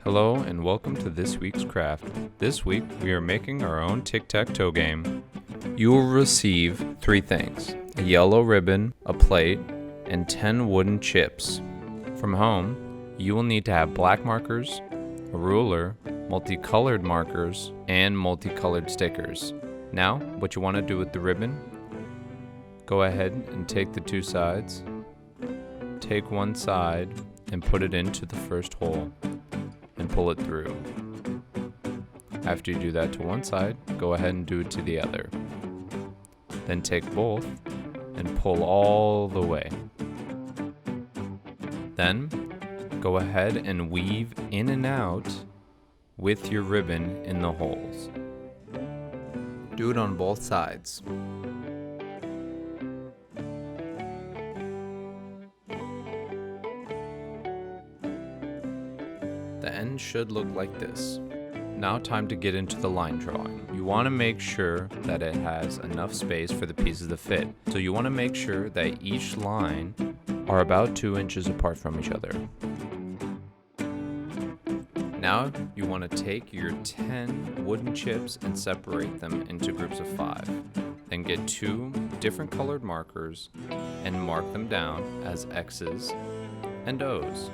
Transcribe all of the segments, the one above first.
Hello and welcome to this week's craft. This week we are making our own Tic Tac Toe game. You will receive 3 things: a yellow ribbon, a plate, and 10 wooden chips. From home, you will need to have black markers, a ruler, multicolored markers, and multicolored stickers. Now, what you want to do with the ribbon, go ahead and take the 2 sides, take one side and put it into the first hole and pull it through. After you do that to one side, go ahead and do it to the other. Then take both and pull all the way. Then go ahead and weave in and out with your ribbon in the holes. Do it on both sides. The end should look like this. Now time to get into the line drawing. You want to make sure that it has enough space for the pieces to fit. So you want to make sure that each line are about 2 inches apart from each other. Now you want to take your 10 wooden chips and separate them into groups of 5. Then get 2 different colored markers and mark them down as X's and O's.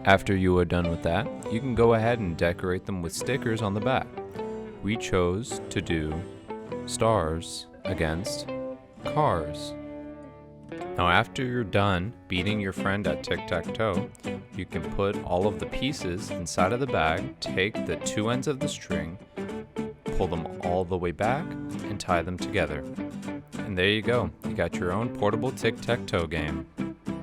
After you are done with that, you can go ahead and decorate them with stickers on the back. We chose to do stars against cars. Now after you're done beating your friend at Tic Tac Toe, you can put all of the pieces inside of the bag, take the 2 ends of the string, pull them all the way back, and tie them together. And there you go, you got your own portable Tic Tac Toe game.